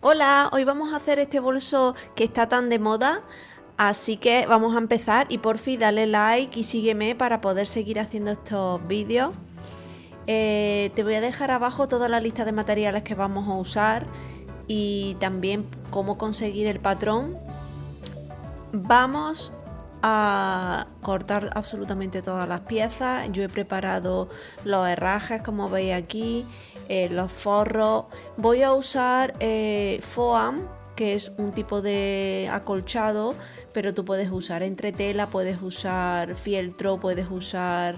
Hola, hoy vamos a hacer este bolso que está tan de moda, así que vamos a empezar y por fin dale like y sígueme para poder seguir haciendo estos vídeos. Te voy a dejar abajo toda la lista de materiales que vamos a usar y también cómo conseguir el patrón. Vamos a cortar absolutamente todas las piezas. Yo he preparado los herrajes, como veis aquí, los forros. Voy a usar foam, que es un tipo de acolchado, pero tú puedes usar entretela, puedes usar fieltro, puedes usar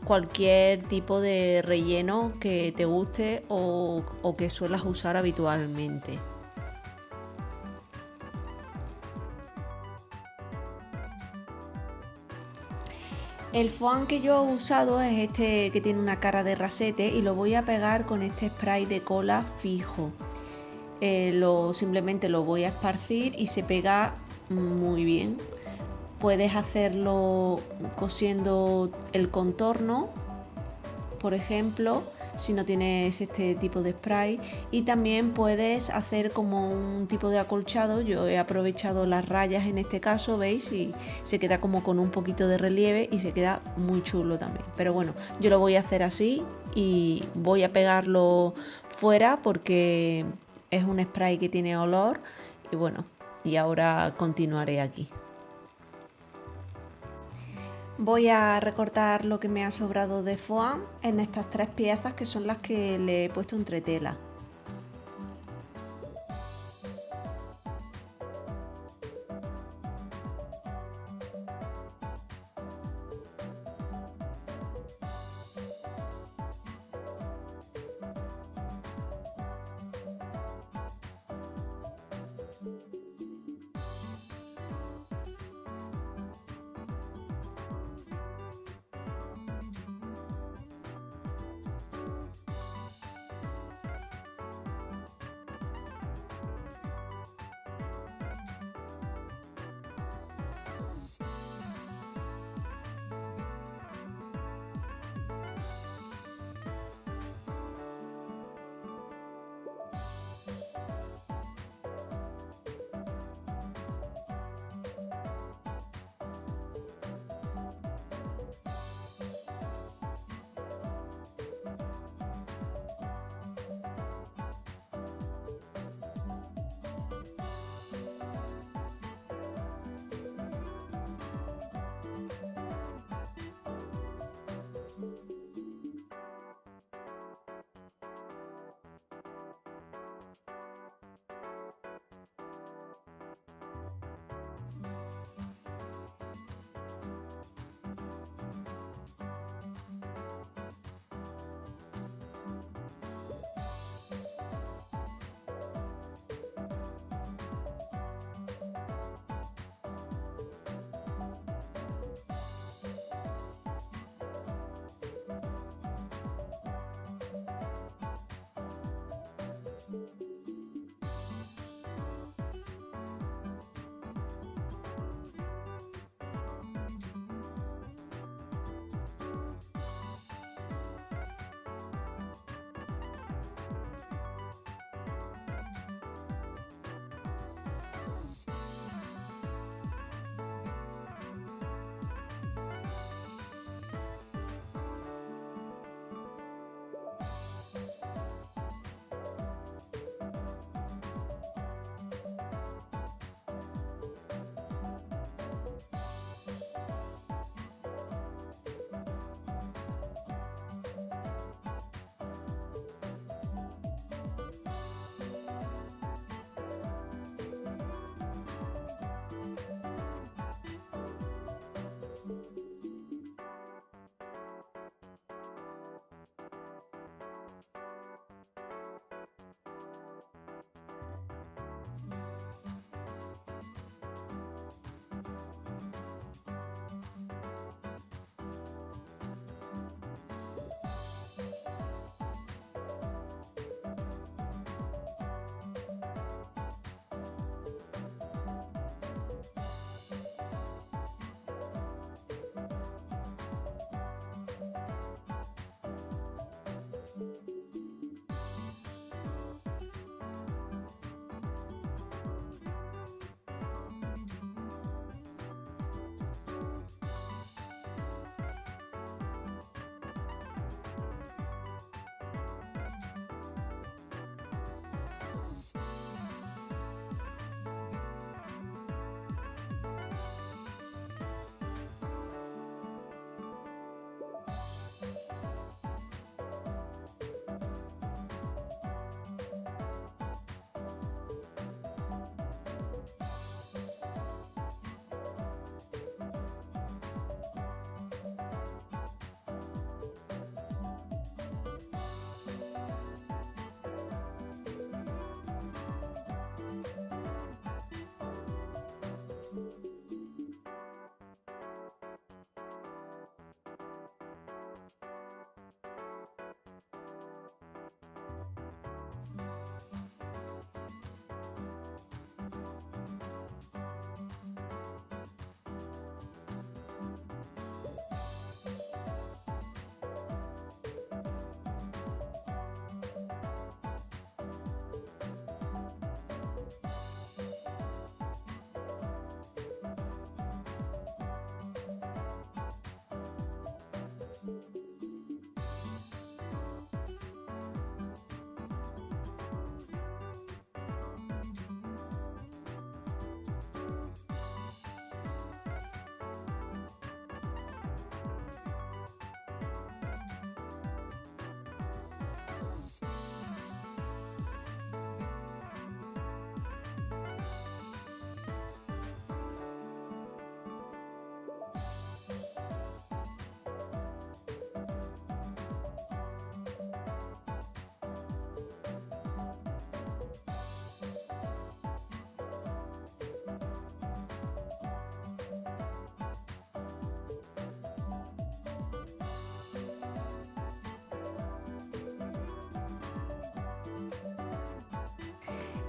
cualquier tipo de relleno que te guste o que suelas usar habitualmente. El foam que yo he usado es este que tiene una cara de rasete y lo voy a pegar con este spray de cola fijo. Simplemente lo voy a esparcir y se pega muy bien. Puedes hacerlo cosiendo el contorno, por ejemplo, si no tienes este tipo de spray, y también puedes hacer como un tipo de acolchado. Yo he aprovechado las rayas en este caso, veis, y se queda como con un poquito de relieve y se queda muy chulo también. Pero bueno, yo lo voy a hacer así y voy a pegarlo fuera porque es un spray que tiene olor y bueno, y ahora continuaré aquí. Voy a recortar lo que me ha sobrado de foam en estas tres piezas que son las que le he puesto entre tela.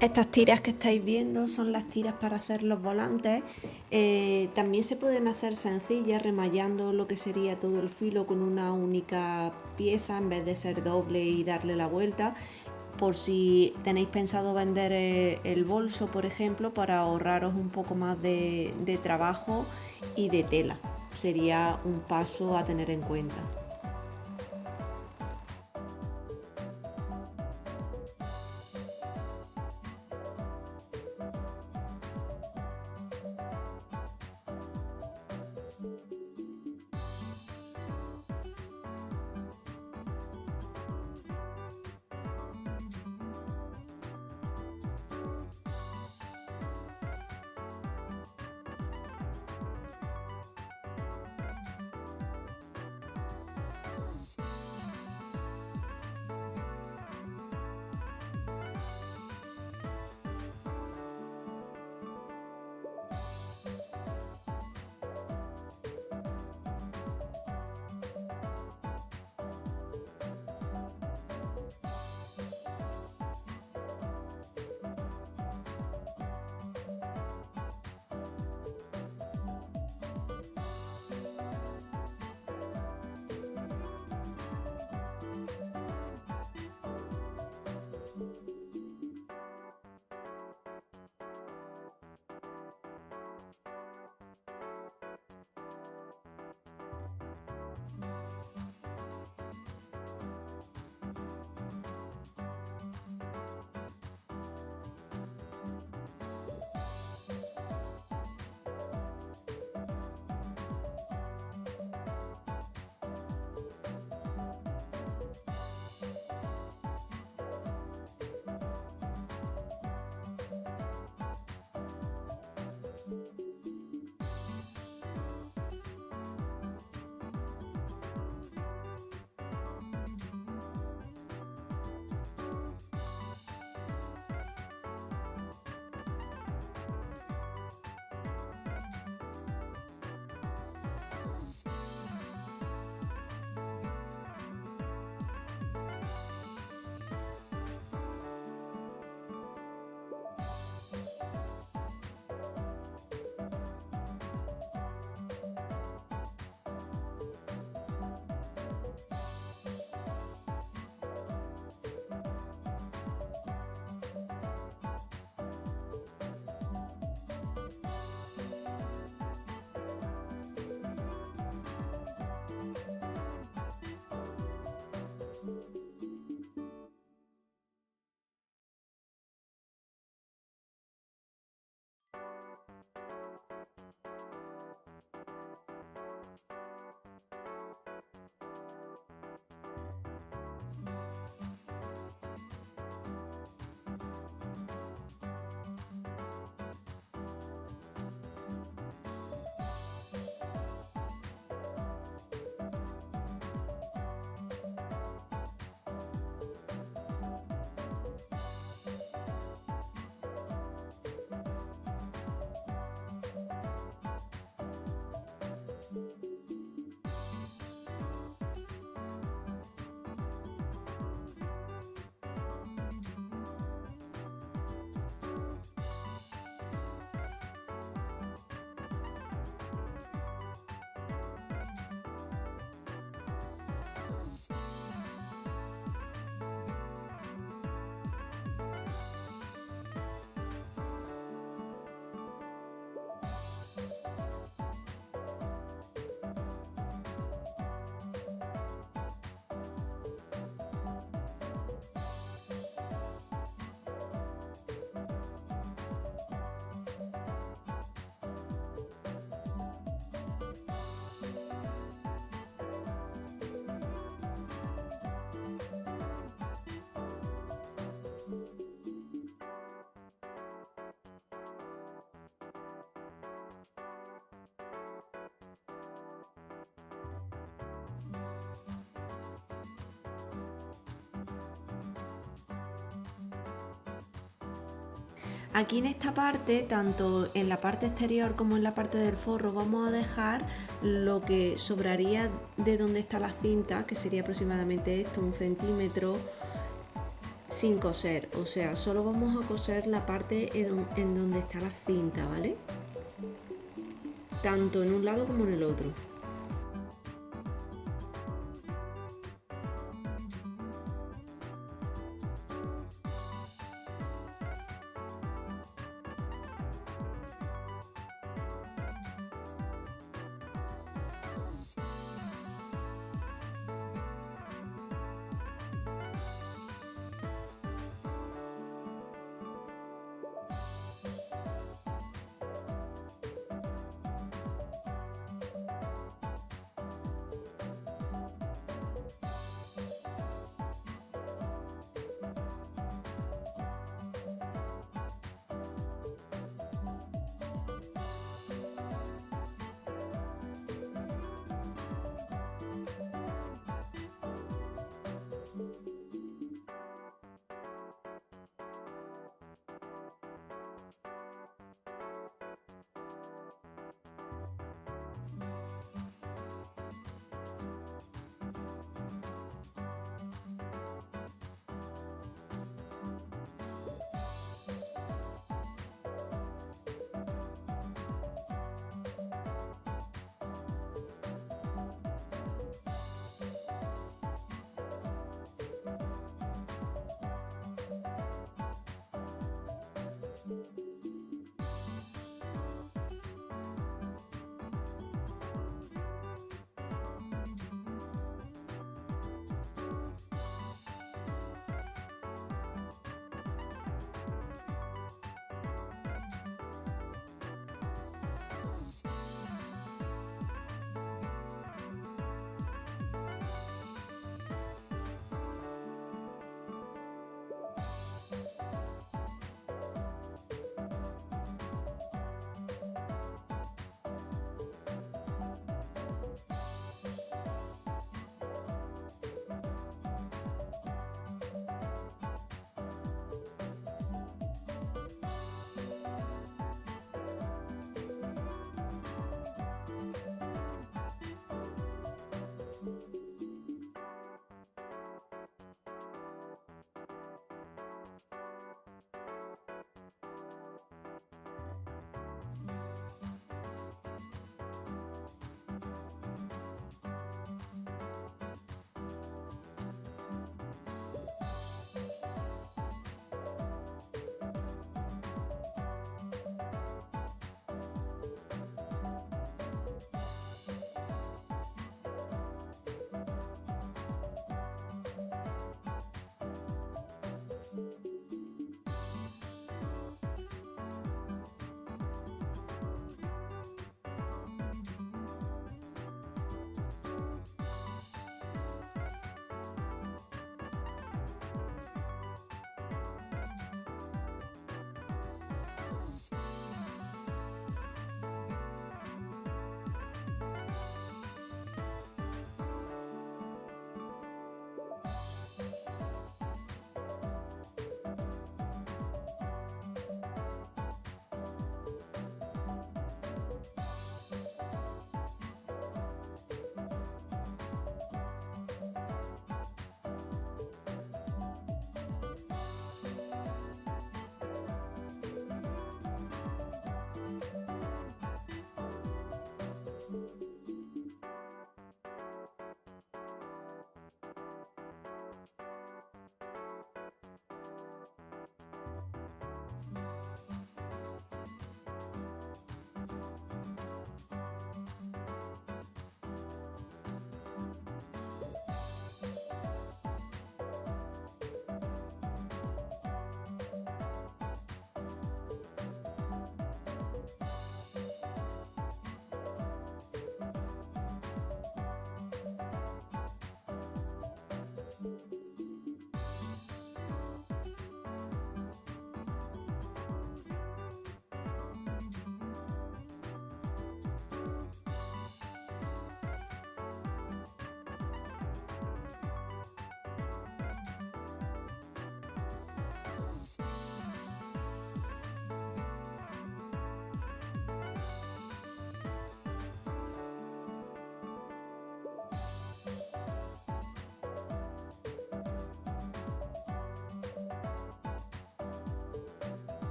Estas tiras que estáis viendo son las tiras para hacer los volantes. También se pueden hacer sencillas, remallando lo que sería todo el filo con una única pieza en vez de ser doble y darle la vuelta. Por si tenéis pensado vender el bolso, por ejemplo, para ahorraros un poco más de trabajo y de tela. Sería un paso a tener en cuenta. Aquí en esta parte, tanto en la parte exterior como en la parte del forro, vamos a dejar lo que sobraría de donde está la cinta, que sería aproximadamente esto, 1 centímetro, sin coser, o sea, solo vamos a coser la parte en donde está la cinta, ¿vale? Tanto en un lado como en el otro.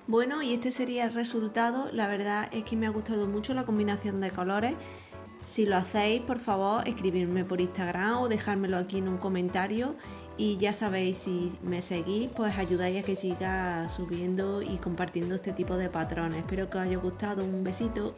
Bueno, y este sería el resultado. La verdad es que me ha gustado mucho la combinación de colores. Si lo hacéis, por favor, escribirme por Instagram o dejármelo aquí en un comentario. Y ya sabéis, si me seguís, pues ayudáis a que siga subiendo y compartiendo este tipo de patrones. Espero que os haya gustado. Un besito.